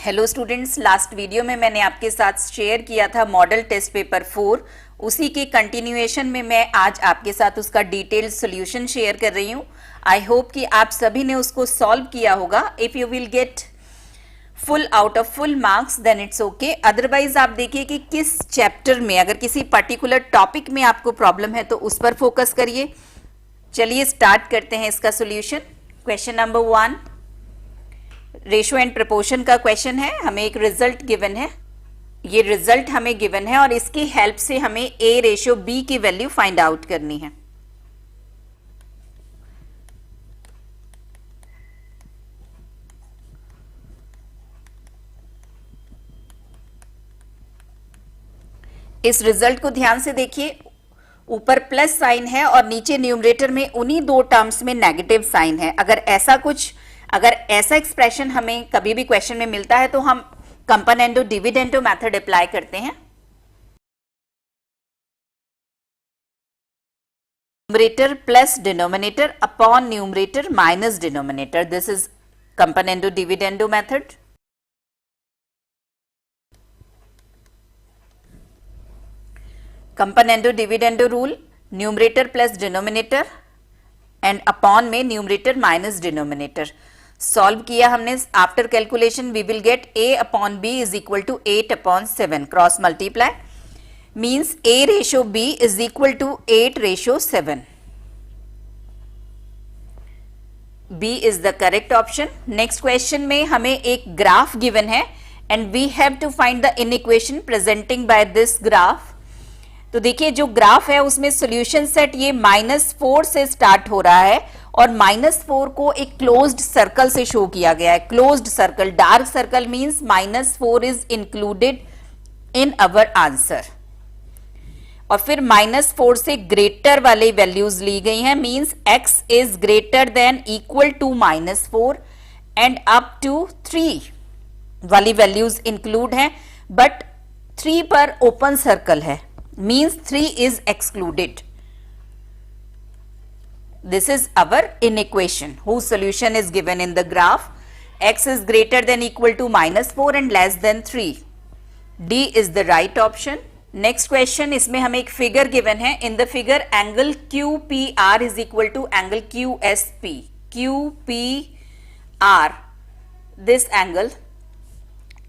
Hello students, last video में मैंने आपके साथ शेयर किया था मॉडल टेस्ट पेपर 4। उसी के कंटिन्यूएशन में मैं आज आपके साथ उसका डिटेल्ड सॉल्यूशन शेयर कर रही हूँ। आई होप कि आप सभी ने उसको सॉल्व किया होगा। If you will get full out of full marks then it's okay. Otherwise आप देखिए कि किस चैप्टर में, अगर किसी पर्टिकुलर टॉपिक में आपको प्रॉब्लम है तो उस पर फोकस करिए। चलिए स्टार्ट करते हैं इसका solution. Question number 1 ratio and proportion का क्वेश्चन है। हमें एक रिजल्ट गिवन है, ये रिजल्ट हमें गिवन है और इसकी हेल्प से हमें ए रेशियो बी की वैल्यू फाइंड आउट करनी है। इस रिजल्ट को ध्यान से देखिए, ऊपर प्लस साइन है और नीचे न्यूमरेटर में उन्हीं दो टर्म्स में नेगेटिव साइन है। अगर ऐसा एक्सप्रेशन हमें कभी भी क्वेश्चन में मिलता है तो हम कंपोनेंडो डिविडेंडो मेथड अप्लाई करते हैं। Numerator plus denominator upon numerator minus denominator, this is componendo dividendo method. Componendo dividendo rule, numerator plus denominator and upon में न्यूमरेटर माइनस डिनोमिनेटर। सॉल्व किया हमने, after calculation we will get a upon b is equal to 8 upon 7, cross multiply means a ratio b is equal to 8 ratio 7। b is the correct option. Next question में हमें एक graph given है and we have to find the inequation presenting by this graph. तो देखिए जो graph है उसमें solution set ये -4 से स्टार्ट हो रहा है और -4 को एक क्लोज्ड सर्कल से शो किया गया है। Closed circle, dark circle means -4 is included in our answer. और फिर -4 से ग्रेटर वाले वैल्यूज ली गई हैं, means x is greater than equal to -4 and up to 3 वाली वैल्यूज इंक्लूड हैं, बट 3 पर ओपन सर्कल है, means 3 is excluded. This is our inequation whose solution is given in the graph. X is greater than equal to -4 and less than 3. D is the right option. Next question, इसमें हमें एक figure given है। In the figure angle QPR is equal to angle QSP. QPR, this angle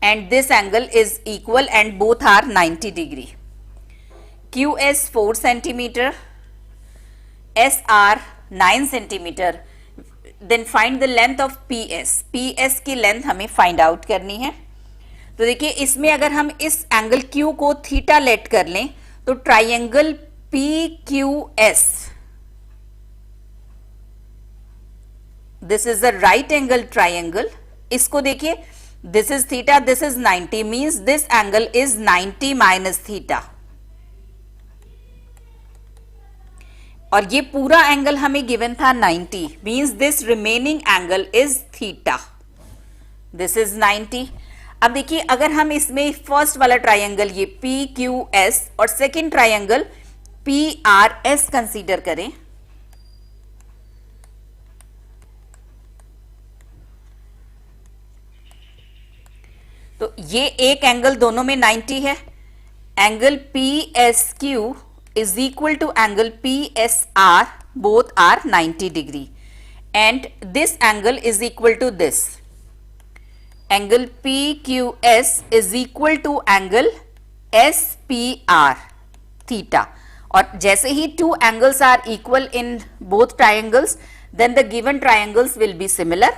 and this angle is equal and both are 90 degree. QS 4 centimeter, SR 9 centimeter. Then find the length of PS. PS की length हमें find out करनी है। तो देखिए इसमें अगर हम इस एंगल Q को थीटा लेट कर लें तो triangle PQS, this is a right angle triangle. इसको देखिए, this is theta, this is 90, means this angle is 90 minus theta. और ये पूरा एंगल हमें गिवन था 90, means this remaining angle is theta, this is 90। अब देखिए अगर हम इसमें फर्स्ट वाला ट्राइंगल ये PQS और सेकंड ट्राइंगल PRS कंसीडर करें तो ये एक एंगल दोनों में 90 है। Angle PSQ is equal to angle PSR, both are 90 degree and this angle is equal to this. Angle PQS is equal to angle SPR, theta. और जैसे ही two angles are equal in both triangles, then the given triangles will be similar.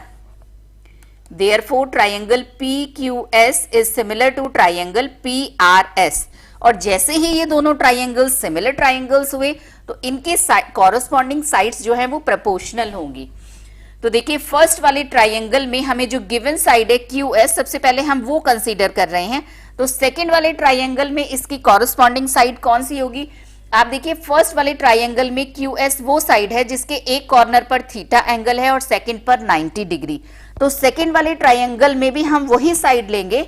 Therefore, triangle PQS is similar to triangle PRS. और जैसे ही ये दोनों triangles similar triangles हुए तो इनके corresponding sides जो है वो प्रोपोर्शनल होंगी। तो देखिए फर्स्ट वाले ट्राइंगल में हमें जो गिवन साइड है QS, सबसे पहले हम वो कंसीडर कर रहे हैं। तो सेकंड वाले ट्राइंगल में इसकी कॉरस्पॉन्डिंग साइड कौन सी होगी? आप देखिए फर्स्ट वाले ट्राइंगल में QS वो साइड है जिसके एक कॉर्नर पर थीटा एंगल है और सेकंड पर 90 डिग्री। तो सेकंड वाले ट्राइंगल में भी हम वही साइड लेंगे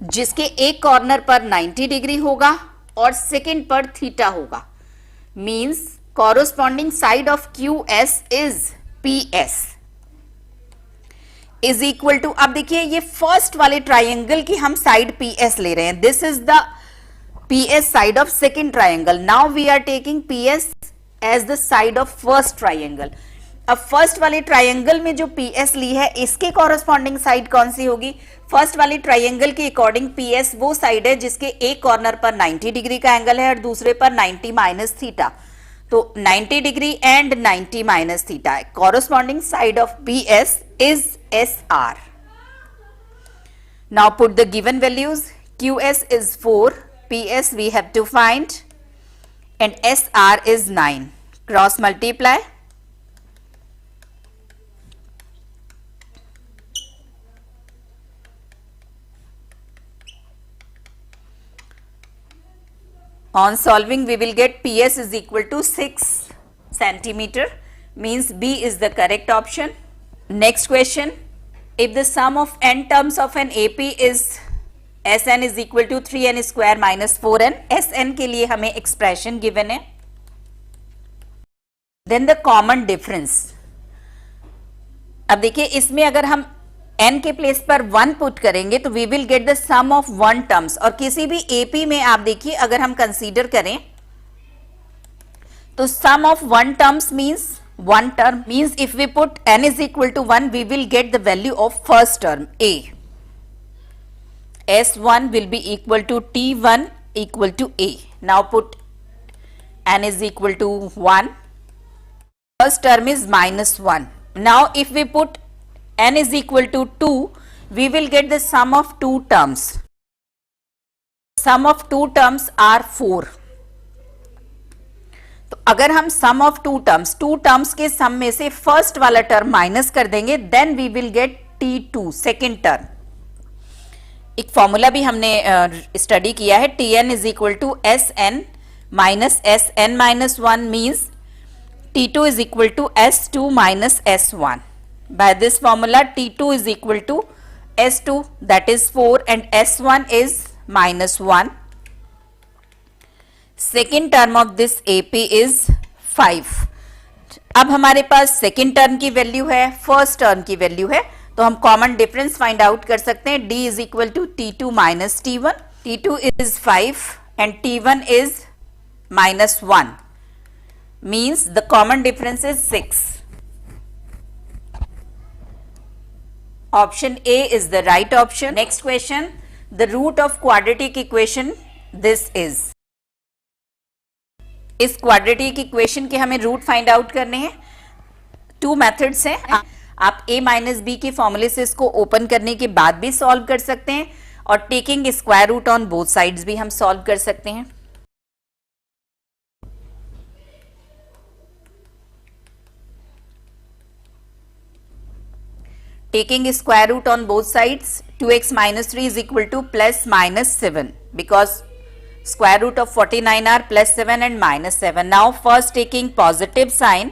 जिसके एक कॉर्नर पर 90 डिग्री होगा और सेकंड पर थीटा होगा, means corresponding side of QS is PS। Is equal to, अब देखिए ये फर्स्ट वाले ट्राइंगल की हम साइड पी एस ले रहे हैं, this is the P S side of second triangle, now we are taking P S as the side of first triangle. अब फर्स्ट वाले ट्राइंगल में जो पी एस ली है इसके कॉरस्पॉन्डिंग साइड कौन सी होगी, फर्स्ट वाले ट्राइंगल के अकॉर्डिंग पी एस वो साइड है जिसके एक कॉर्नर पर 90 डिग्री का एंगल है और दूसरे पर 90 माइनस थीटा, तो 90 degree and 90 minus theta, corresponding side of P S is S R. Now put the given values, Q S is 4, P S we have to find and S R is 9, cross multiply, on solving we will get PS is equal to 6 centimeter, means B is the correct option. Next question, if the sum of n terms of an AP is Sn is equal to 3n square minus 4n, Sn के लिए हमें expression given है, then the common difference, अब देखिए इसमें अगर हम n के प्लेस पर 1 पुट करेंगे तो we will get the sum of 1 terms, और किसी भी एपी में आप देखिए अगर हम कंसीडर करें तो sum of 1 terms means 1 term, means if we put n is equal to 1 we will get the value of first term a, s1 will be equal to t1 equal to a, now put n is equal to 1, first term is minus 1, now if we put n is equal to 2 we will get the sum of 2 terms, sum of 2 terms are 4, तो अगर हम sum of 2 terms के सम में से first वाला term minus कर देंगे then we will get t2 second term. एक फॉर्मूला भी हमने स्टडी किया है, tn is equal to sn minus sn minus 1 means t2 is equal to s2 minus s1, by this formula t2 is equal to s2 that is 4 and s1 is minus 1, second term of this AP is 5। अब हमारे पास second term की value है, first term की value है, तो हम common difference find out कर सकते हैं, d is equal to t2 minus t1, t2 is 5 and t1 is minus 1, means the common difference is 6. Option A is the right option. Next question, the root of quadratic equation this is, इस quadratic equation के हमें root find out करने हैं, 2 methods हैं, आप a minus B के फॉर्मूले से इसको ओपन करने के बाद भी सॉल्व कर सकते हैं और taking square root on both sides भी हम सॉल्व कर सकते हैं। Taking square root on both sides, 2x minus 3 is equal to plus minus 7 because square root of 49 are plus 7 and minus 7. Now first taking positive sign,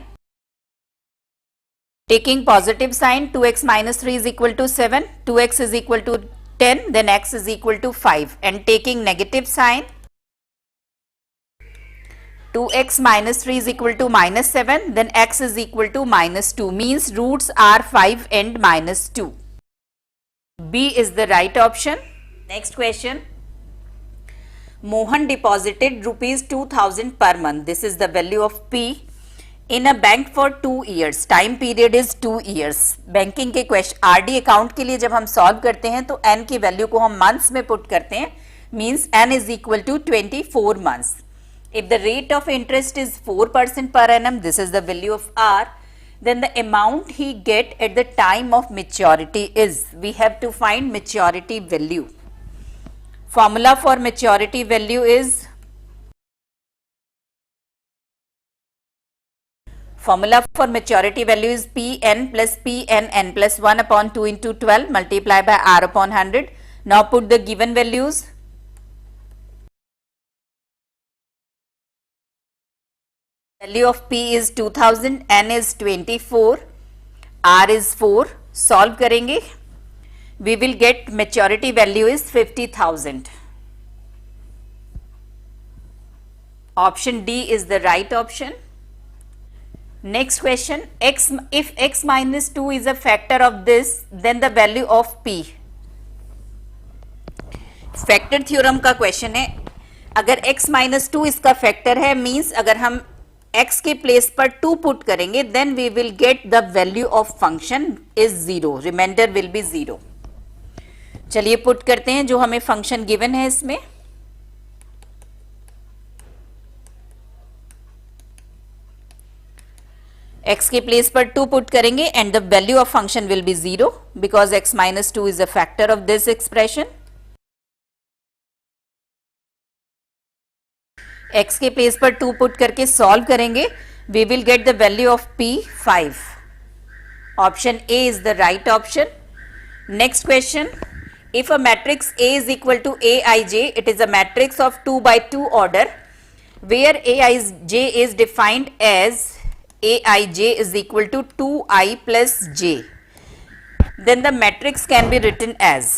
2x minus 3 is equal to 7, 2x is equal to 10, then x is equal to 5, and taking negative sign, 2x minus 3 is equal to minus 7, then x is equal to minus 2, means roots are 5 and minus 2. B is the right option. Next question, Mohan deposited rupees 2000 per month, this is the value of P, in a bank for 2 years, time period is 2 years. Banking के question RD account के लिए जब हम solve करते हैं तो n की value को हम मंथ्स में पुट करते हैं, means n is equal to 24 months. If the rate of interest is 4% per annum, this is the value of R, then the amount he get at the time of maturity is, we have to find maturity value. Formula for maturity value is, Pn plus Pnn plus 1 upon 2 into 12 multiply by R upon 100. Now put the given values. Value of P is 2000, N is 24, R is 4. Solve करेंगे, we will get maturity value is 50,000. Option D is the right option. Next question, if x minus 2 is a factor of this, then the value of p. Factor theorem का question है. अगर x minus 2 इसका factor है, means अगर हम x के place पर 2 put करेंगे, then we will get the value of function is 0, remainder will be 0. चलिए पुट करते हैं जो हमें फंक्शन गिवन है इसमें. x के प्लेस पर 2 पुट करेंगे and the value of function will be 0 because x minus 2 is a factor of this expression. x के प्लेस पर 2 पुट करके सॉल्व करेंगे, we will get the value of p 5. Option A is the right option. Next question, if a matrix A is equal to Aij, it is a matrix of 2 by 2 order where Aij is defined as Aij is equal to 2i plus j. Then the matrix can be written as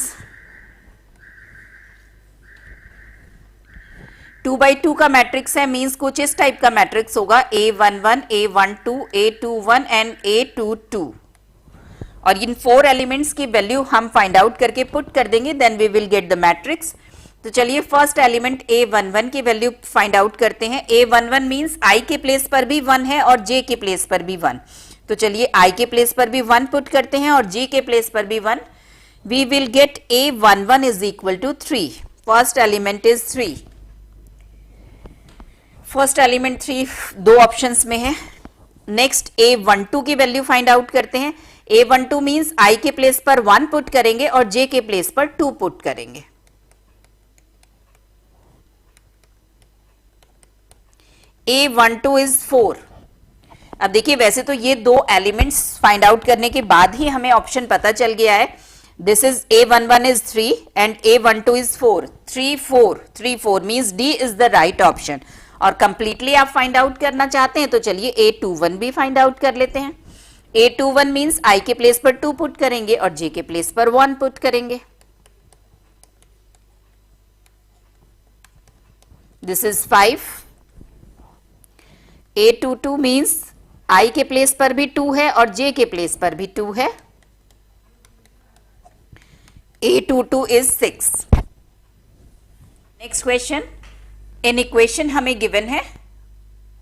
2 by 2 का matrix है, means कुछ इस type का matrix होगा A11, A12, A21 and A22. और इन 4 elements की वैल्यू हम फाइंड आउट करके पुट कर देंगे, then we will get the matrix. तो चलिए फर्स्ट एलिमेंट A11 की वैल्यू फाइंड आउट करते हैं. A11 मींस i के प्लेस पर भी 1 है और j के प्लेस पर भी 1. तो चलिए i के प्लेस पर भी 1 पुट करते हैं और j के प्लेस पर भी 1. We will get A11 is equal to 3. First element is 3. First element 3 दो ऑप्शंस में है. नेक्स्ट A12 की वैल्यू फाइंड आउट करते हैं. A12 मींस i के प्लेस पर 1 पुट करेंगे और j के प्लेस पर 2 पुट करेंगे. A12 is 4. अब देखिए वैसे तो ये दो एलिमेंट्स फाइंड आउट करने के बाद ही हमें ऑप्शन पता चल गया है. This is A11 is 3 and A12 is 4. 3 4 means D is the right option. और कंप्लीटली आप फाइंड आउट करना चाहते हैं तो चलिए A21 भी फाइंड आउट कर लेते हैं. A21 मींस i के प्लेस पर 2 पुट करेंगे और j के प्लेस पर 1 पुट करेंगे. This is 5. A22 means i के प्लेस पर भी 2 है और j के प्लेस पर भी 2 है. A22 is 6. Next question, in equation हमें गिवन है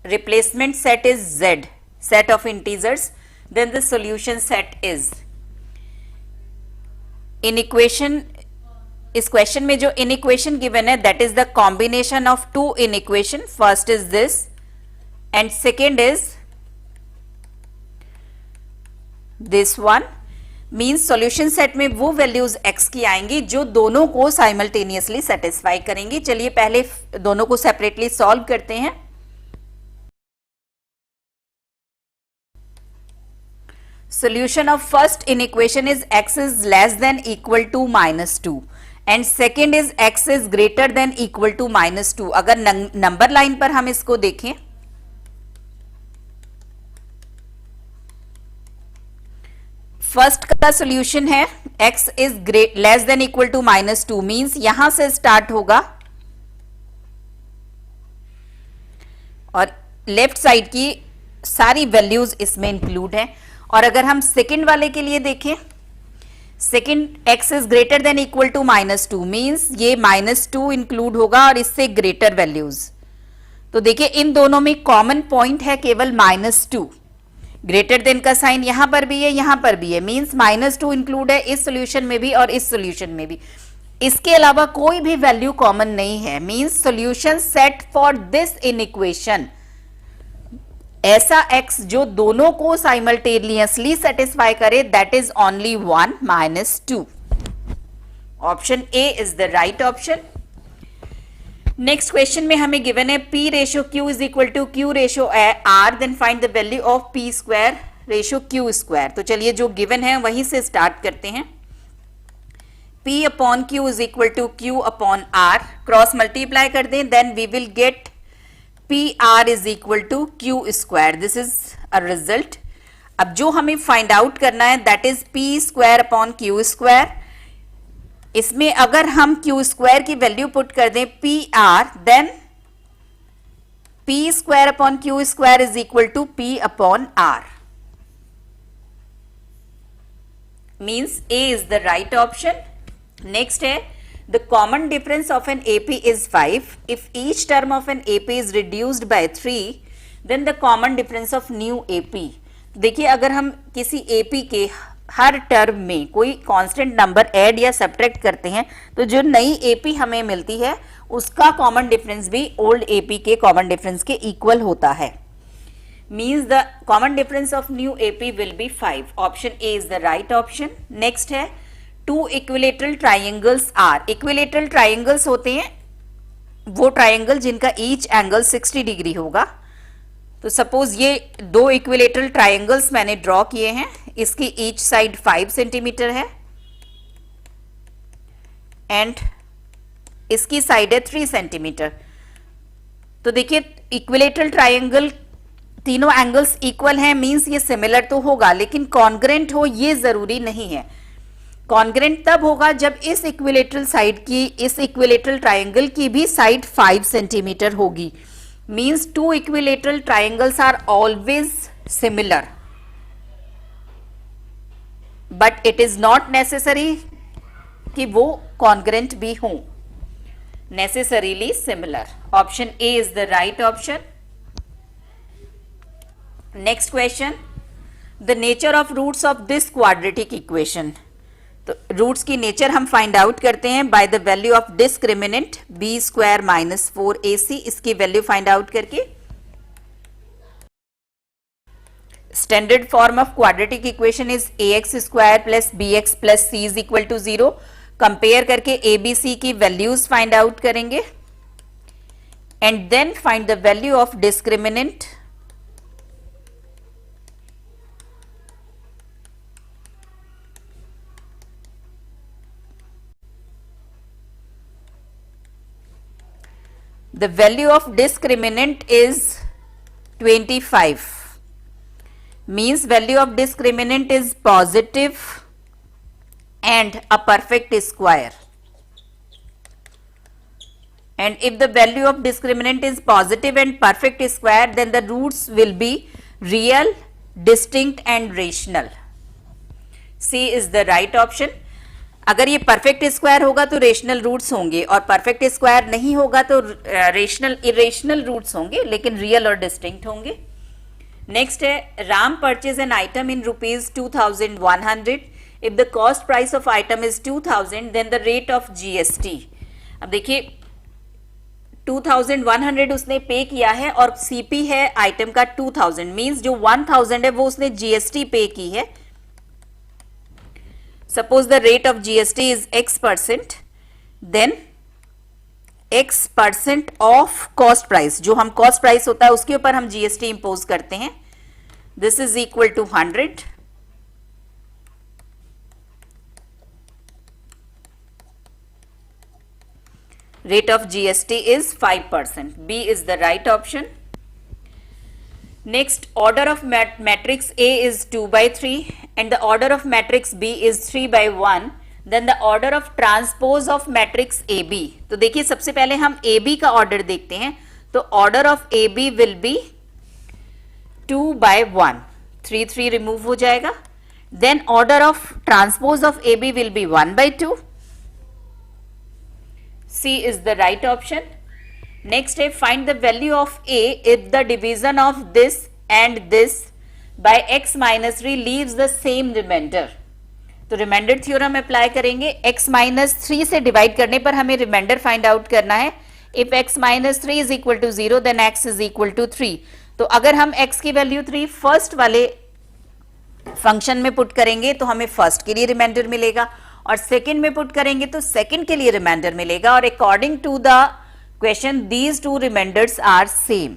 replacement set is z, set of integers, then the solution set is. in equation, इस क्वेश्चन में जो इन इक्वेशन गिवन है that is the combination of two in equation. first is this and second is this one. means solution set में वो values x की आएंगी जो दोनों को साइमल्टेनियसली सेटिस्फाई करेंगी. चलिए पहले दोनों को सेपरेटली सॉल्व करते हैं. Solution of first inequation is x is less than equal to minus 2 and second is x is greater than equal to minus 2. अगर नंबर लाइन पर हम इसको देखें, फर्स्ट का सोल्यूशन है x is less than equal to minus 2 means यहां से start होगा और लेफ्ट साइड की सारी वैल्यूज इसमें इंक्लूड है. और अगर हम सेकंड वाले के लिए देखें, second x is greater than equal to minus 2 means ये माइनस 2 इंक्लूड होगा और इससे ग्रेटर वैल्यूज. तो देखिए इन दोनों में कॉमन पॉइंट है केवल माइनस 2. ग्रेटर देन का साइन यहां पर भी है, यहां पर भी है, मीन्स माइनस 2 इंक्लूड है इस सोल्यूशन में भी और इस सोल्यूशन में भी. इसके अलावा कोई भी वैल्यू कॉमन नहीं है. Means solution set for this inequation, ऐसा x जो दोनों को साइमल्टेनियसली सेटिस्फाई करे, that is only 1 minus 2. Option A is the right option. Next question में हमें गिवन है p ratio q is equal to q ratio r, then find the value of p square ratio q square. तो चलिए जो given है वहीं से start करते हैं. p upon q is equal to q upon r, cross multiply कर दें, then we will get PR is equal to q square. This is a result. अब जो हमें फाइंड आउट करना है that is p square upon q square. इसमें अगर हम क्यू स्क्वायर की वैल्यू पुट कर दें PR, then P square upon Q square is equal to P upon R. Means A is the right option. Next है, the common difference of an AP is 5. If each term of an AP is reduced by 3, then the common difference of new AP. देखिए, अगर हम किसी AP के हर term में कोई constant number add या subtract करते हैं तो जो नई AP हमें मिलती है उसका कॉमन डिफरेंस भी ओल्ड AP के कॉमन डिफरेंस के इक्वल होता है. Means the common difference of new AP will be 5. Option A is the right option. Next है, two equilateral triangles are. Equilateral triangles होते हैं वो ट्राइंगल जिनका each angle 60 डिग्री होगा. तो सपोज ये दो इक्विलेटरल ट्राइंगल्स मैंने ड्रॉ किए हैं, इसकी each साइड 5 सेंटीमीटर है एंड इसकी साइड है 3 सेंटीमीटर. तो देखिए, इक्विलेटरल ट्राइंगल तीनों एंगल्स इक्वल हैं, मींस ये सिमिलर तो होगा, लेकिन कॉन्ग्रेंट हो ये जरूरी नहीं है. कॉन्ग्रेंट तब होगा जब इस इक्विलेटरल साइड की, इस इक्विलेटरल ट्राइंगल की भी साइड 5 सेंटीमीटर होगी. Means two equilateral triangles are always similar, but it is not necessary कि वो कॉन्ग्रेंट भी हो. Necessarily similar. Option A is the right option. Next question, the nature of roots of this quadratic equation. तो roots की nature हम find out करते हैं by the value of discriminant b square minus 4ac. इसकी value find out करके standard form of quadratic equation is ax square plus bx plus c is equal to 0. Compare करके abc की values find out करेंगे and then find the value of discriminant The value of discriminant is 25. Means value of discriminant is positive and a perfect square. And if the value of discriminant is positive and perfect square, then the roots will be real, distinct and rational. C is the right option. अगर ये perfect square होगा तो rational roots होंगे और perfect square नहीं होगा तो rational irrational roots होंगे, लेकिन रियल और डिस्टिंक्ट होंगे. नेक्स्ट है, Ram purchase an item in ₹2100. If the cost price of item is 2000, then the rate of GST. अब देखिए, 2100 उसने पे किया है और सीपी है आइटम का 2000. मींस जो 1000 है वो उसने जीएसटी पे की है. Suppose the rate of GST is X%, then X% of cost price, जो हम cost price होता है उसके ऊपर हम GST impose करते हैं. This is equal to 100. Rate of GST is 5%. B is the right option. Next, order of matrix A is 2 by 3 and the order of matrix B is 3 by 1. Then the order of transpose of matrix AB. तो देखिए, सबसे पहले हम AB का order देखते हैं. तो order of AB will be 2 by 1. 3 remove हो जाएगा. Then order of transpose of AB will be 1 by 2. C is the right option. Next है, find the value of A if the division of this and this by x minus 3 leaves the same remainder. तो remainder theorem apply करेंगे. x minus 3 से divide करने पर हमें reminder find out करना है. If x minus 3 is equal to 0 then x is equal to 3. तो अगर हम x की वैल्यू 3 फर्स्ट वाले फंक्शन में पुट करेंगे तो हमें फर्स्ट के लिए रिमाइंडर मिलेगा और सेकेंड में पुट करेंगे तो सेकेंड के लिए रिमाइंडर मिलेगा. और according to the question these two remainders are same.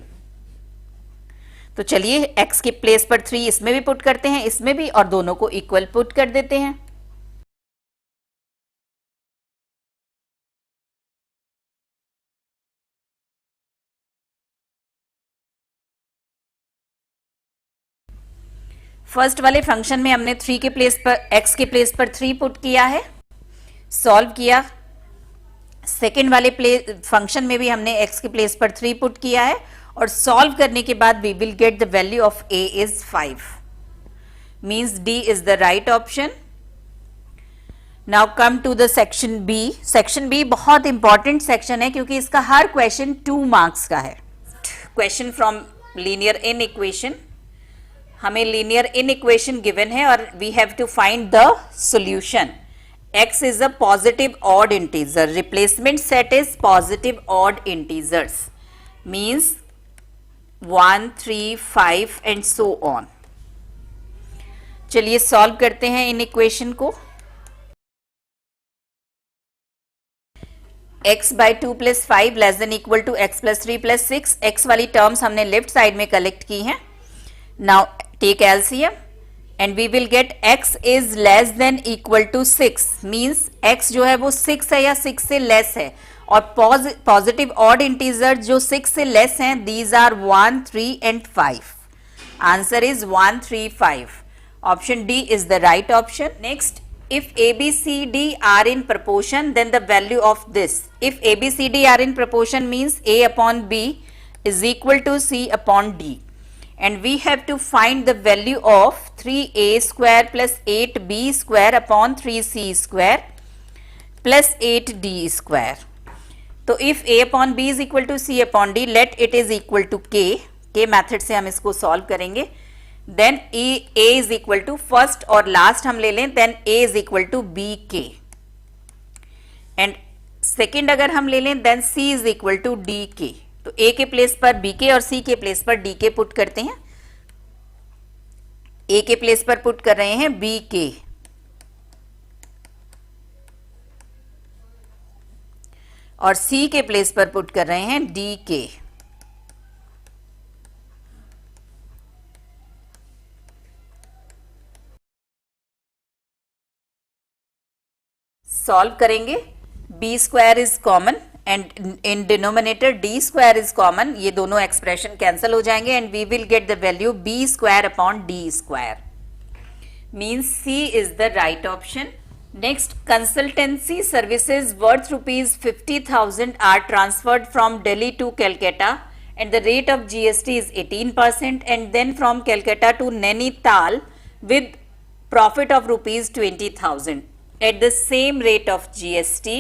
तो चलिए, x के प्लेस पर 3 इसमें भी पुट करते हैं, इसमें भी, और दोनों को इक्वल पुट कर देते हैं. फर्स्ट वाले फंक्शन में हमने 3 के प्लेस पर, x के प्लेस पर 3 पुट किया है, सॉल्व किया. सेकेंड वाले फंक्शन में भी हमने x के प्लेस पर 3 पुट किया है और सॉल्व करने के बाद we will get the value of a is 5, means D is the right option. Now come to the section B. Section B बहुत इंपॉर्टेंट सेक्शन है क्योंकि इसका हर क्वेश्चन 2 मार्क्स का है. Question from linear in equation. हमें linear in equation given है और we have to find the solution. x is a positive odd integer. Replacement set is positive odd integers. Means 1, 3, 5 and so on. चलिए solve करते हैं in equation को. x by 2 plus 5 less than equal to x plus 3 plus 6. x वाली terms हमने left side में collect की हैं. Now take LCM. And we will get x is less than equal to 6, means x जो है वो 6 है या 6 से लेस है, और पॉजिटिव ऑड इंटीजर जो 6 से लेस हैं, these are 1, 3 and 5. Answer is 1, 3, 5. Option D is the right option. Next, if A, B, C, D are in proportion, then the value of this. If A, B, C, D are in proportion means A upon B is equal to C upon D. And we have to find the value of 3a square plus 8b square upon 3c square plus 8d square. तो if a upon b is equal to c upon d, let it is equal to k method से हम इसको solve करेंगे. Then a is equal to first और last हम ले लें, then a is equal to bk. And second अगर हम ले लें, then c is equal to dk. तो a के प्लेस पर bk और c के प्लेस पर dk पुट करते हैं. a के प्लेस पर पुट कर रहे हैं bk और c के प्लेस पर पुट कर रहे हैं dk. सॉल्व करेंगे. b square is common and in denominator d square is common. ये दोनों एक्सप्रेशन कैंसिल हो जाएंगे and we will get the value b square upon d square. Means c is the right option. Next, consultancy services worth ₹50,000 are transferred from Delhi to Calcutta and the rate of GST is 18% and then from Calcutta to Nainital with profit of ₹20,000 at the same rate of GST.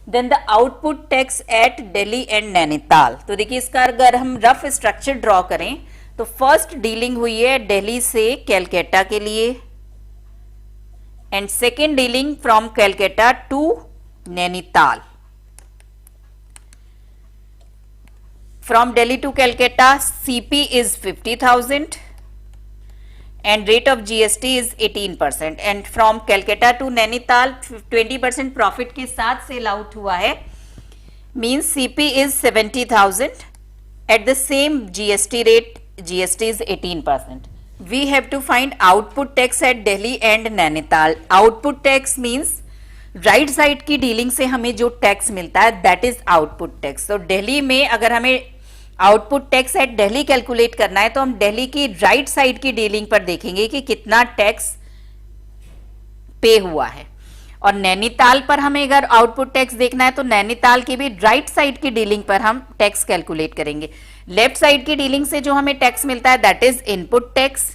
Then the output tax at Delhi and Nainital. तो देखिए इसका अगर हम rough structure draw करें तो first dealing हुई है दिल्ली से कैलकाटा के लिए and second dealing from Calcutta to Nainital. From Delhi to Calcutta CP is 50,000 and rate of GST is 18% and from Calcutta to Nainital 20% profit के साथ सेल आउट हुआ है. means CP is 70,000 at the same GST rate. GST is 18%. We have to find output tax at Delhi and Nainital. Output tax means right side की dealing से हमें जो tax मिलता है दैट इज आउटपुट टैक्स. तो दिल्ली में अगर हमें output tax eight Delhi calculate करना है तो हम दिल्ली की राइट साइड की डीलिंग पर देखेंगे कि कितना टैक्स पे हुआ है. और नैनीताल पर हमें अगर आउटपुट टैक्स देखना है तो नैनीताल की भी राइट साइड की डीलिंग पर हम टैक्स कैलकुलेट करेंगे. लेफ्ट साइड की डीलिंग से जो हमें टैक्स मिलता है दैट इज इनपुट टैक्स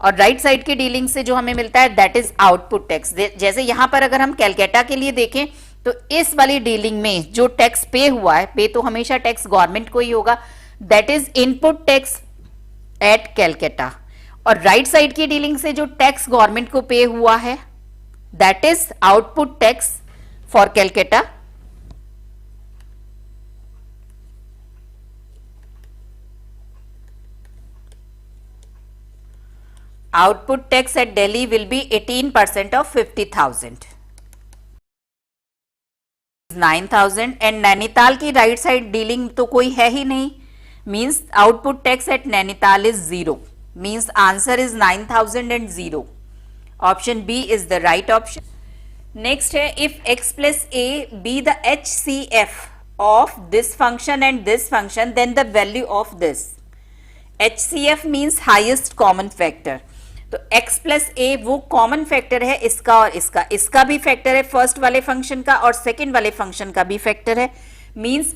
और राइट साइड की डीलिंग से जो हमें मिलता है दैट इज आउटपुट टैक्स. जैसे यहां पर अगर हम कैलकाटा के लिए देखें तो इस वाली डीलिंग में जो टैक्स पे हुआ है, पे तो हमेशा टैक्स गवर्नमेंट को ही होगा, that is input tax at Calcutta. और राइट साइड की डीलिंग से जो टैक्स गवर्नमेंट को पे हुआ है that is output tax for Calcutta. Output tax at Delhi will be 18% of 50,000. 9,000 and Nainital की राइट साइड डीलिंग तो कोई है ही नहीं, means output tax at Nainital is 0. Means answer is 9,000 and 0. Option B is the right option. Next है if x plus a be the HCF of this function and this function then the value of this. HCF means highest common factor. तो x plus ए वो common factor है इसका और इसका भी factor है first वाले फंक्शन का और सेकेंड वाले फंक्शन का भी फैक्टर है. Means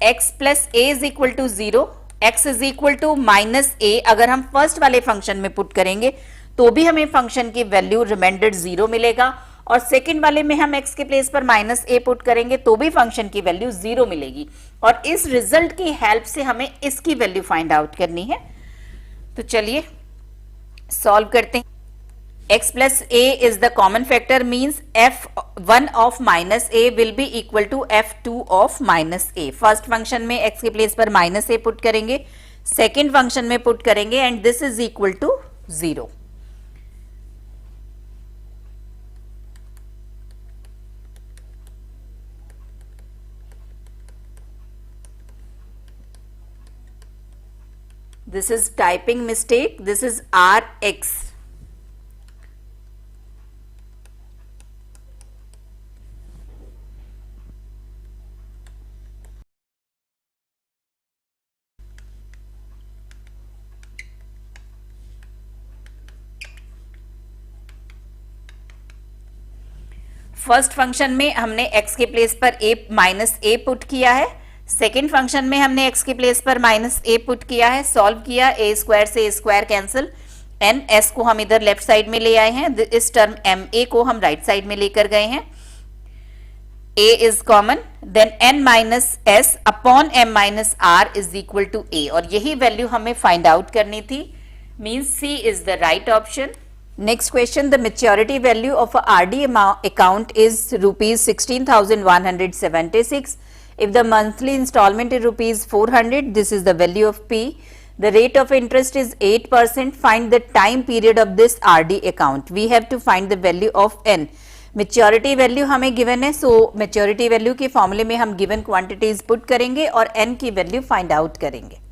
x plus a is equal to 0 x is equal to minus a अगर हम फर्स्ट वाले फंक्शन में पुट करेंगे तो भी हमें फंक्शन की वैल्यू रिमाइंडर 0 मिलेगा, और सेकंड वाले में हम x के प्लेस पर माइनस ए पुट करेंगे तो भी फंक्शन की वैल्यू 0 मिलेगी। और इस रिजल्ट की हेल्प से हमें इसकी वैल्यू फाइंड आउट करनी है। तो चलिए सॉल्व करते हैं। x plus a is the common factor, means f1 of minus a will be equal to f2 of minus a। First function में x के प्लेस पर माइनस a पुट करेंगे, सेकेंड फंक्शन में पुट करेंगे and this is equal to 0। This is typing mistake, this is rx। First function में हमने x के place पर a माइनस ए पुट किया है, सेकेंड फंक्शन में हमने x के प्लेस पर माइनस ए पुट किया है, सॉल्व किया, a स्क्वायर से a square cancel, n s को हम इधर लेफ्ट साइड में ले आए हैं, इस टर्म m a को हम राइट साइड में लेकर गए हैं, a is common, then n minus s upon m minus r is equal to a, और यही वैल्यू हमें फाइंड आउट करनी थी, means C is the right option. Next question, the maturity value of a RD account is rupees 16,176. If the monthly installment is rupees 400, this is the value of P. The rate of interest is 8%. Find the time period of this RD account. We have to find the value of N. Maturity value हमें given है, so maturity value के फॉर्मूले में हम given quantities put करेंगे और N की value find out करेंगे।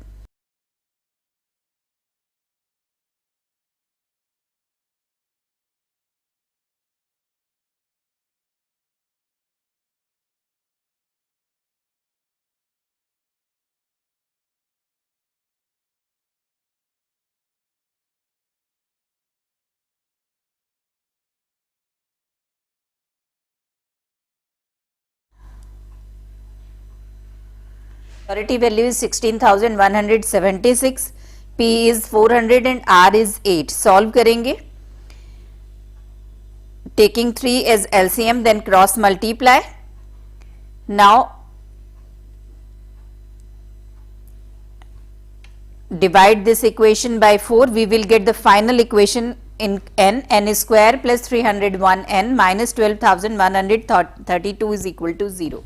Maturity value is 16,176, P is 400 and R is 8. Solve करेंगे, taking 3 as LCM, then cross multiply. Now divide this equation by 4, we will get the final equation in n square plus 301n minus 12,132 is equal to 0।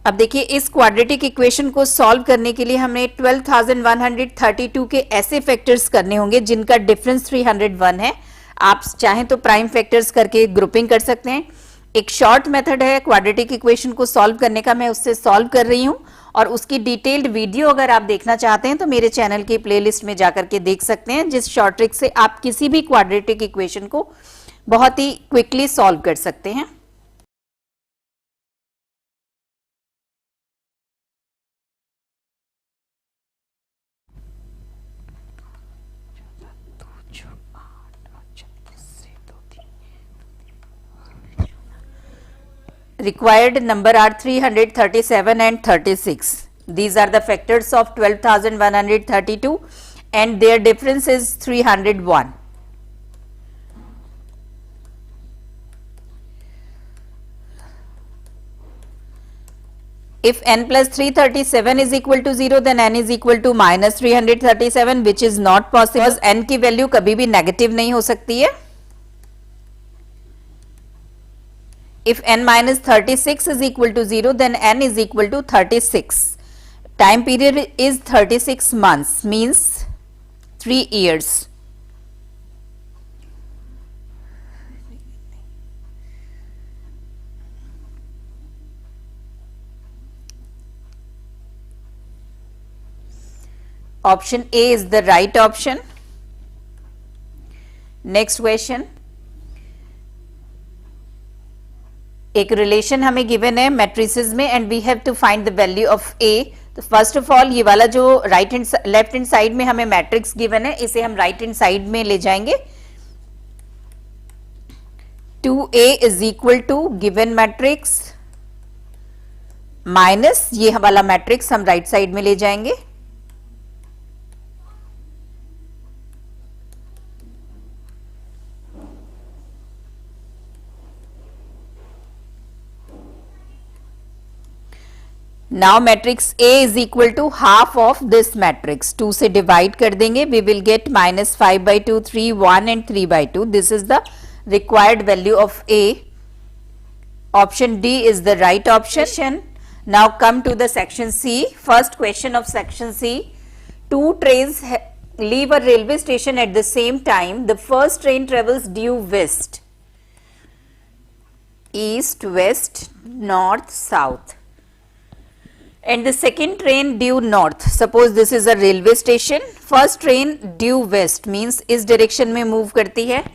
अब देखिए इस quadratic equation को solve करने के लिए हमें 12,132 के ऐसे फैक्टर्स करने होंगे जिनका डिफरेंस 301 है। आप चाहें तो प्राइम फैक्टर्स करके ग्रुपिंग कर सकते हैं। एक शॉर्ट मेथड है क्वाड्रेटिक इक्वेशन को सॉल्व करने का, मैं उससे सॉल्व कर रही हूं, और उसकी डिटेल्ड वीडियो अगर आप देखना चाहते हैं तो मेरे चैनल की प्लेलिस्ट में जाकर के देख सकते हैं, जिस शॉर्ट ट्रिक से आप किसी भी क्वाड्रेटिक इक्वेशन को बहुत ही क्विकली सॉल्व कर सकते हैं। Required number are 337 and 36. These are the factors of 12,132 and their difference is 301. If n plus 337 is equal to 0, then n is equal to minus 337, which is not possible because n की value कभी भी negative नहीं हो सकती है। If n minus 36 is equal to 0, then n is equal to 36. Time period is 36 months, means 3 years. Option A is the right option. Next question. एक relation हमें given है मैट्रिसेस में and we have to find the value of a. तो first of all ये वाला जो left hand side में हमें मैट्रिक्स गिवन है, इसे हम राइट हैंड साइड में ले जाएंगे। 2a is equal to given matrix minus ये वाला मैट्रिक्स हम राइट साइड में ले जाएंगे। Now matrix A is equal to half of this matrix, 2 से डिवाइड कर देंगे, we will get -5/2, 3, 1 and 3/2. This is the required value of A. Option D is the right option. Now come to the section C. First question of section C. Two trains leave a railway station at the same time. The first train travels due west, east, west, north, south. And the second train due north. Suppose this is a railway station. First train due west means इस direction में move करती है.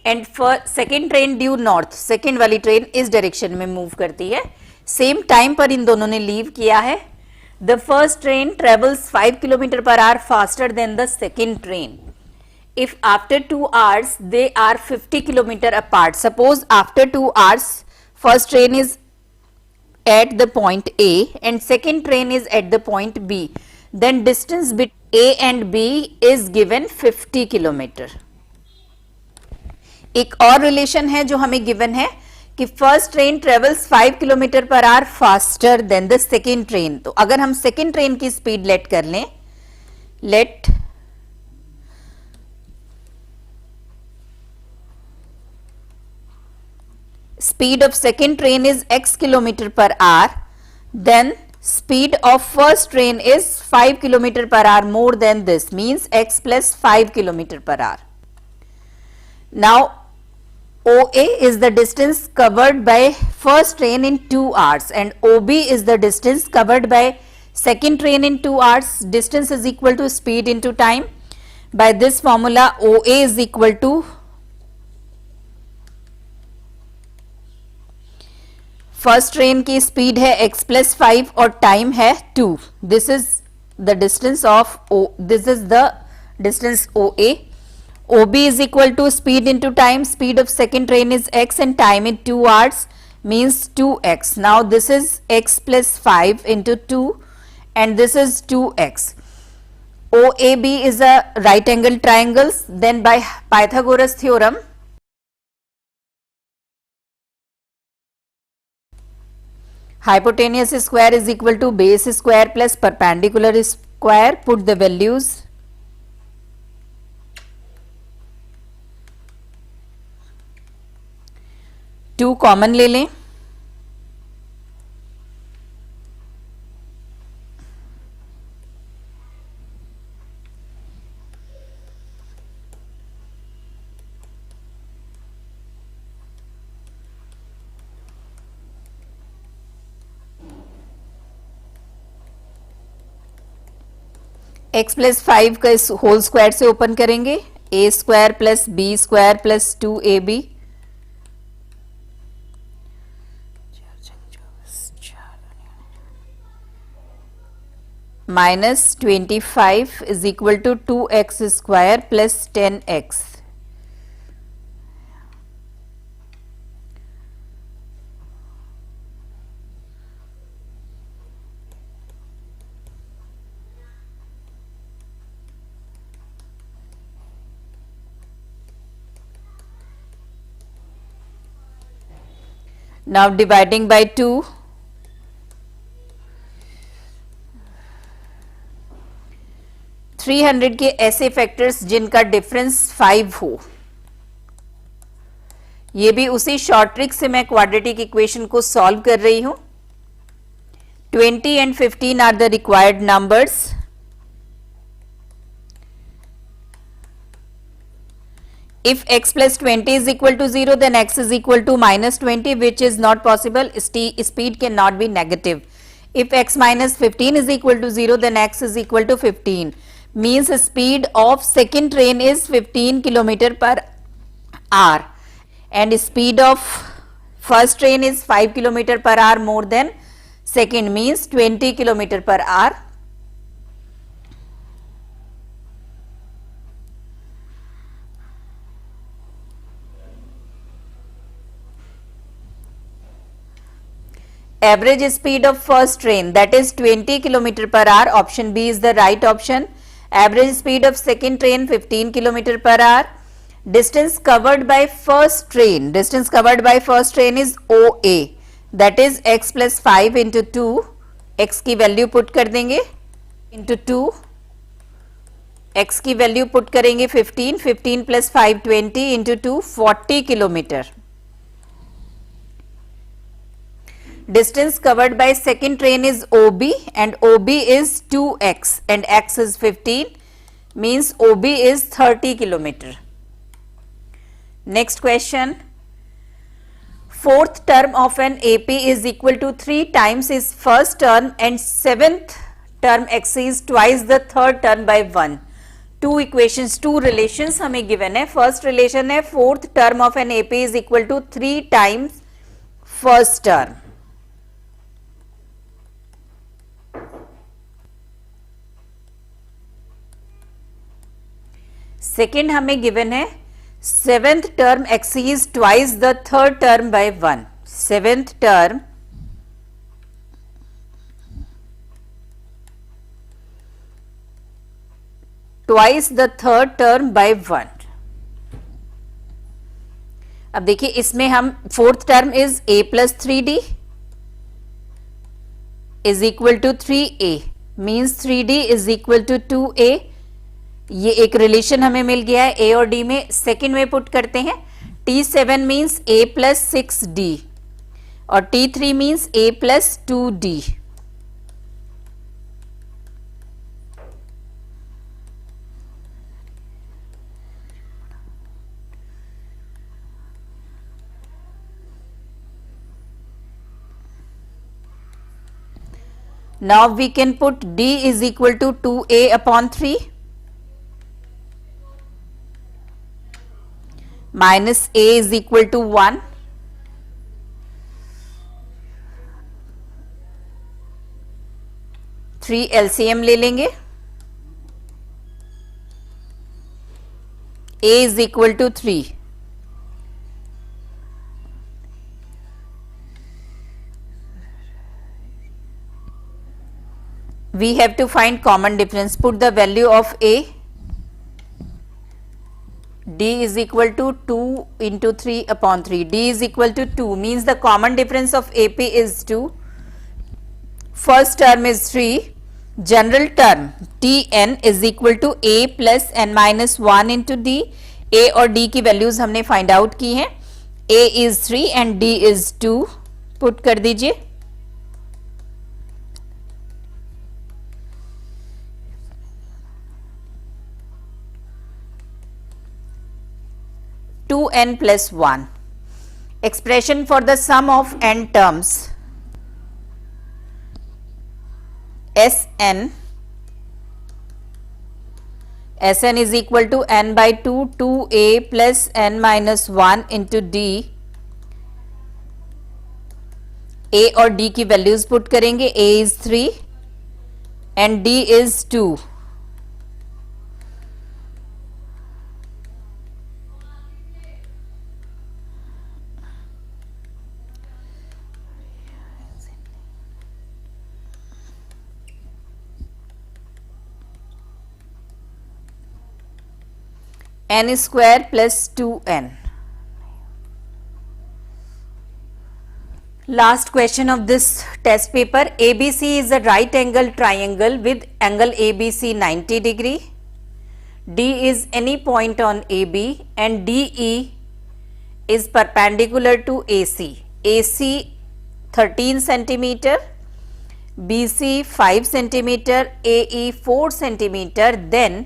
And second train due north, second वाली train इस direction में move करती है, same time पर इन दोनों ने लीव किया है. The first train travels 5 kilometre per hour faster than the second train. If after 2 hours they are 50 kilometres apart. Suppose after 2 hours first train is at the point A and second train is at the point B, then distance between A and B is given 50 kilometre. एक और relation है जो हमें given है कि first train travels 5 kilometre per hour faster than the second train. तो अगर हम सेकेंड ट्रेन की स्पीड लेट कर लें, late speed of second train is x kilometer per hour, then speed of first train is 5 kilometer per hour more than this, means x plus 5 kilometer per hour. Now OA is the distance covered by first train in 2 hours and OB is the distance covered by second train in 2 hours. Distance is equal to speed into time. By this formula OA is equal to first train की speed है x plus 5 और time है 2. This is the distance of O, this is the distance OA. OB is equal to speed into time. Speed of second train is x and time in 2 hours means 2x. Now this is x plus 5 into 2 and this is 2x. OAB is a right angle triangle. Then by Pythagoras theorem, hypotenuse square is equal to base square plus perpendicular square. Put the values. Two common ले लें, x plus 5 का इस whole square से open करेंगे, a square plus b square plus 2ab minus 25 is equal to 2x square plus 10x. Now dividing by 2, 300 के ऐसे factors जिनका difference 5 हो, ये भी उसी शॉर्ट ट्रिक से मैं क्वाड्रेटिक इक्वेशन को सॉल्व कर रही हूं. 20 and 15 are the required numbers. If x plus 20 is equal to 0, then x is equal to minus 20, which is not possible. Speed cannot be negative. If x minus 15 is equal to 0, then x is equal to 15. Means speed of second train is 15 kilometer per hour and speed of first train is 5 kilometer per hour more than second, means 20 kilometer per hour. average speed of first train, that is 20 km per hour. Option B is the right option. Average speed of second train 15 km per hour. Distance covered by first train, distance covered by first train is OA, that is x plus 5 into 2. x की value put कर देंगे into 2, x की value put करेंगे 15, 15 plus 5 20 into 2 40 kilometre. Distance covered by second train is OB and OB is 2x and x is 15, means OB is 30 kilometer. Next question. Fourth term of an AP is equal to 3 times its first term and seventh term exceeds twice the third term by 1. Two equations, two relations हमें given है. First relation है fourth term of an AP is equal to 3 times first term. Second हमें given है seventh term exceeds twice the third term by 1. Seventh term twice the third term by 1. अब देखिए इसमें हम fourth term is a plus 3d is equal to 3a, means 3d is equal to 2a. ये एक relation हमें मिल गया है ए और डी में. सेकेंड में पुट करते हैं. T7 means a plus 6d और T3 means a plus 2d. Now we can put d is equal to 2a upon 3 minus a is equal to 1. Three LCM ले लेंगे. a is equal to 3. We have to find common difference. Put the value of a. d is equal to 2 into 3 upon 3. d is equal to 2 means the common difference of AP is 2. First term is 3. General term Tn is equal to a plus n minus 1 into d. a और d की values हमने find out की हैं. a is 3 and d is 2. Put कर दीजिए. Two n plus 1. Expression for the sum of n terms. Sn is equal to n by 2 2a plus n minus 1 into d. a और d की values put करेंगे. a is 3 and d is 2. n square plus 2n. Last question of this test paper. ABC is a right angle triangle with angle ABC 90 degree. D is any point on AB and DE is perpendicular to AC. AC 13 centimeter, BC 5 centimeter, AE 4 centimeter. Then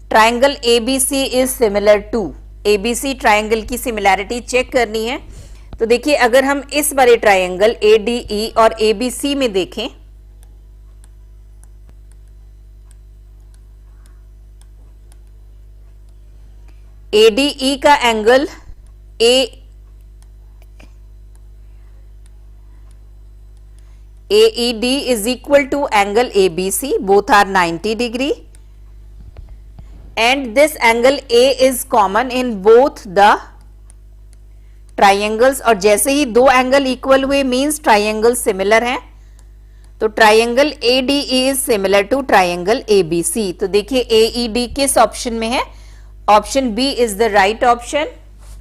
triangle ABC is similar to. ABC triangle की similarity check करनी है. तो देखिए अगर हम इस वाले triangle ADE और ABC में देखें, ADE का angle AED is equal to angle ABC. Both are 90 degree. And this angle A is common in both the triangles, और जैसे ही दो एंगल इक्वल हुए मींस ट्राइंगल सिमिलर हैं। तो triangle ADE is similar to triangle ABC। तो देखिए AED किस ऑप्शन में है? Option B is the right option.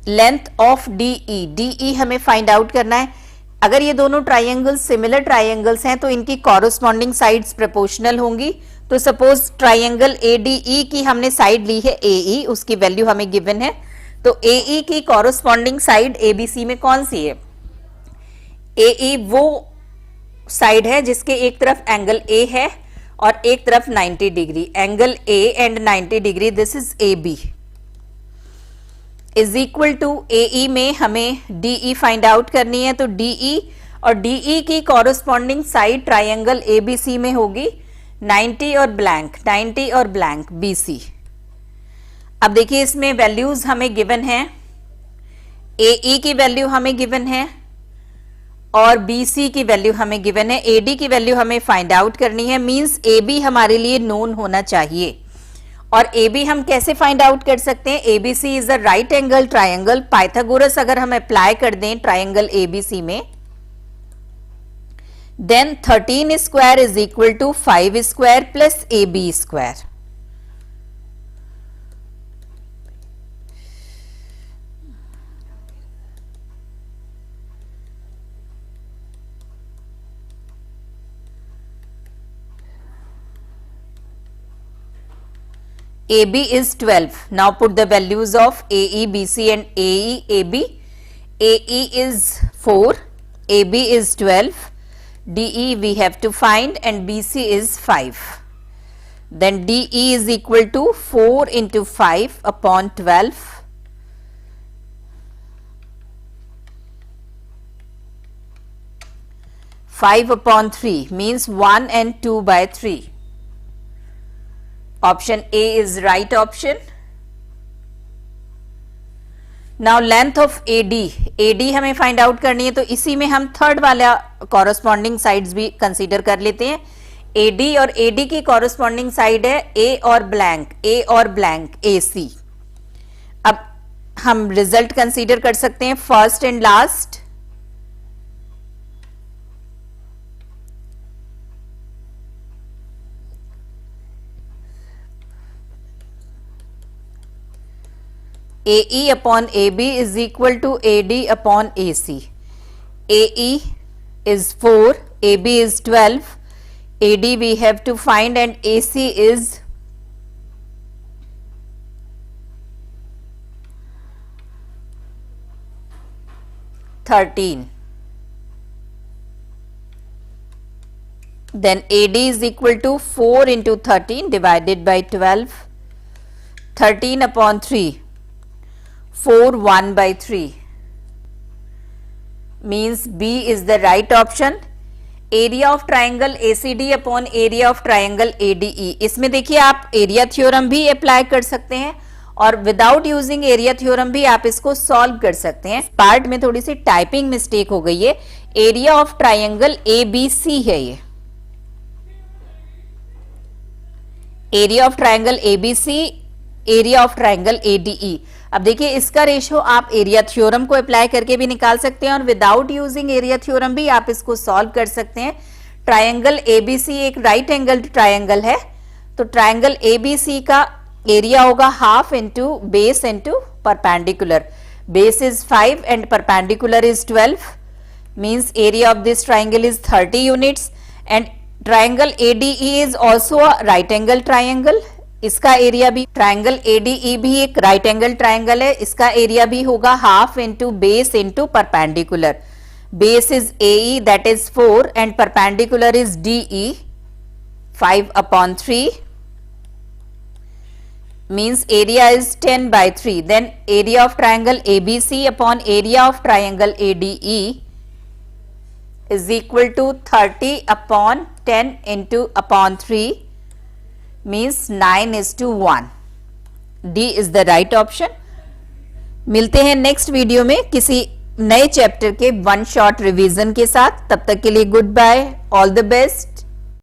Length of DE हमें फाइंड आउट करना है। अगर ये दोनों ट्राइंगल्स सिमिलर ट्राइंगल्स हैं तो इनकी कॉरस्पॉन्डिंग साइड्स प्रोपोर्शनल होंगी। तो सपोज ट्राइंगल ADE की हमने साइड ली है AE, उसकी वैल्यू हमें गिवन है। तो AE की कॉरस्पॉन्डिंग साइड ABC में कौन सी है? AE वो साइड है जिसके एक तरफ एंगल A है और एक तरफ 90 degree. Angle A and 90 degree, this is AB is equal to AE में हमें DE फाइंड आउट करनी है। तो DE और DE की कॉरस्पॉन्डिंग साइड ट्राइंगल ABC में होगी 90 और ब्लैंक BC। अब देखिए इसमें वैल्यूज हमें गिवन है, AE की वैल्यू हमें गिवन है और BC की वैल्यू हमें गिवन है। AD की वैल्यू हमें फाइंड आउट करनी है, मींस AB हमारे लिए नोन होना चाहिए। और AB हम कैसे फाइंड आउट कर सकते हैं? ABC is a right angle triangle. Pythagoras अगर हम अप्लाई कर दें ट्राइंगल ABC में, then 13 square is equal to 5 square plus AB square. AB is 12. Now put the values of AE, BC and AE, AB. AE is 4, AB is 12, DE we have to find and BC is 5. Then DE is equal to 4 into 5 upon 12. 5 upon 3 means 1 and 2 by 3. Option A is right option. Now length of AD हमें find out करनी है, तो इसी में हम third वाला corresponding sides भी consider कर लेते हैं। AD और AD की कॉरस्पॉन्डिंग साइड है A और ब्लैंक AC। अब हम रिजल्ट कंसीडर कर सकते हैं first and last. AE upon AB is equal to AD upon AC. AE is 4, AB is 12, AD we have to find and AC is 13. Then AD is equal to 4 into 13 divided by 12, 13 upon 3. 4 1 by 3 means B is the right option. Area of triangle ACD upon area of triangle ADE. इसमें देखिए आप area theorem भी apply कर सकते हैं और without using area theorem भी आप इसको सॉल्व कर सकते हैं। पार्ट में थोड़ी सी टाइपिंग मिस्टेक हो गई है। एरिया ऑफ ट्राइंगल ABC है ये, area of triangle ABC, area of triangle ADE। अब देखिए इसका रेशियो आप एरिया थ्योरम को अप्लाई करके भी निकाल सकते हैं और विदाउट यूजिंग एरिया थ्योरम भी आप इसको सॉल्व कर सकते हैं। ट्राइंगल ABC एक राइट एंगल ट्राइंगल है, तो ट्राइंगल ABC का एरिया होगा half into base into perpendicular. Base is 5 and perpendicular is 12, means area of this triangle is 30 units. And triangle ADE is also a right angle triangle. इसका area भी, triangle ADE भी एक right angle triangle है, इसका area भी होगा half into base into perpendicular. Base is AE that is 4 and perpendicular is DE 5 upon 3 means area is 10 by 3. Then area of triangle ABC upon area of triangle ADE is equal to 30 upon 10 into upon 3 means 9:1. D is the right option. मिलते हैं next video में किसी नए chapter के one shot revision के साथ। तब तक के लिए goodbye, all the best.